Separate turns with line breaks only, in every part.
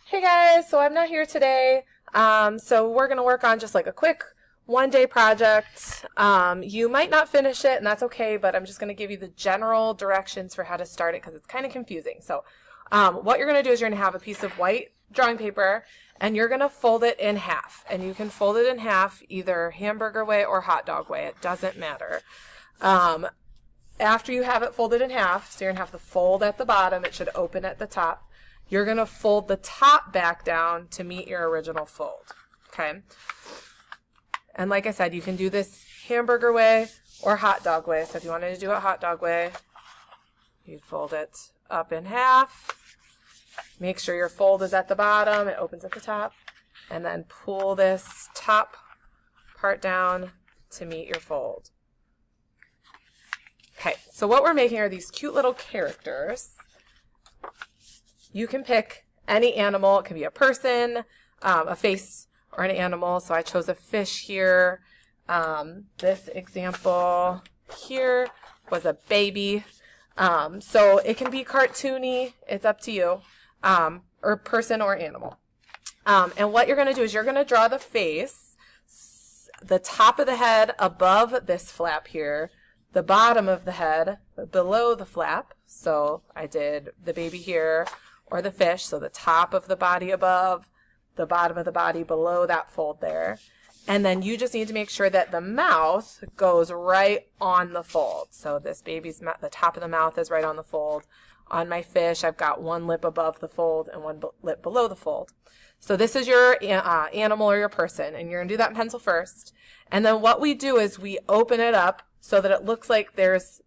Hey guys, so I'm not here today. So we're going to work on just like a quick one-day project. You might not finish it, and that's okay, but I'm just going to give you the general directions for how to start it because it's kind of confusing. So what you're going to do is you're going to have a piece of white drawing paper, and you're going to fold it in half. And you can fold it in half either hamburger way or hot dog way. It doesn't matter. After you have it folded in half, so you're going to have the fold at the bottom. It should open at the top. You're going to fold the top back down to meet your original fold, okay? And like I said, you can do this hamburger way or hot dog way. So if you wanted to do it hot dog way, you'd fold it up in half. Make sure your fold is at the bottom, it opens at the top, and then pull this top part down to meet your fold. Okay, so what we're making are these cute little characters. You can pick any animal. It can be a person, a face, or an animal. So I chose a fish here. This example here was a baby. So it can be cartoony. It's up to you, or person or animal. And what you're going to do is you're going to draw the face, the top of the head above this flap here, the bottom of the head below the flap. So I did the baby here, or the fish, so the top of the body above, the bottom of the body below that fold there. And then you just need to make sure that the mouth goes right on the fold. So this baby's mouth, the top of the mouth is right on the fold. On my fish, I've got one lip above the fold and one lip below the fold. So this is your animal or your person, and you're going to do that in pencil first. And then what we do is we open it up so that it looks like there's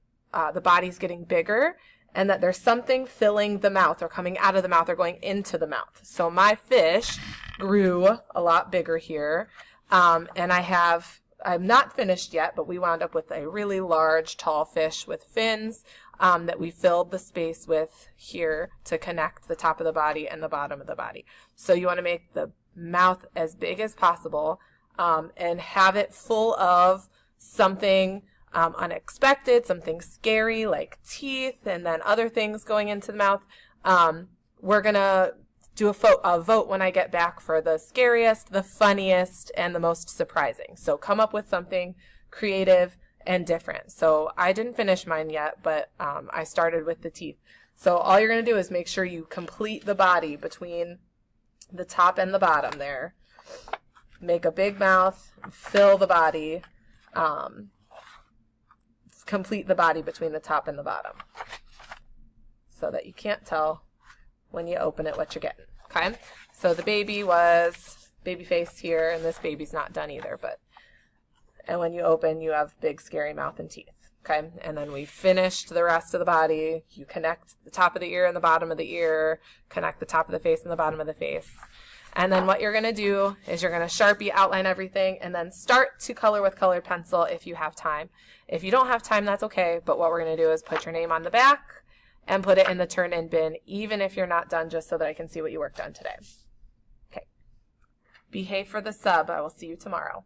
the body's getting bigger, and that there's something filling the mouth or coming out of the mouth or going into the mouth. So my fish grew a lot bigger here, and I'm not finished yet, but we wound up with a really large, tall fish with fins that we filled the space with here to connect the top of the body and the bottom of the body. So you want to make the mouth as big as possible and have it full of something unexpected, something scary like teeth, and then other things going into the mouth. We're going to do a vote when I get back for the scariest, the funniest, and the most surprising. So come up with something creative and different. So I didn't finish mine yet, but I started with the teeth. So all you're going to do is make sure you complete the body between the top and the bottom there. Make a big mouth, fill the body, complete the body between the top and the bottom so that you can't tell when you open it what you're getting. Okay, so the baby was baby face here, and this baby's not done either, and when you open, you have big scary mouth and teeth. Okay, and then we finished the rest of the body. You connect the top of the ear and the bottom of the ear, connect the top of the face and the bottom of the face. And then what you're going to do is you're going to Sharpie outline everything and then start to color with colored pencil if you have time. If you don't have time, that's okay, but what we're going to do is put your name on the back and put it in the turn-in bin, even if you're not done, just so that I can see what you worked on today. Okay. Behave for the sub. I will see you tomorrow.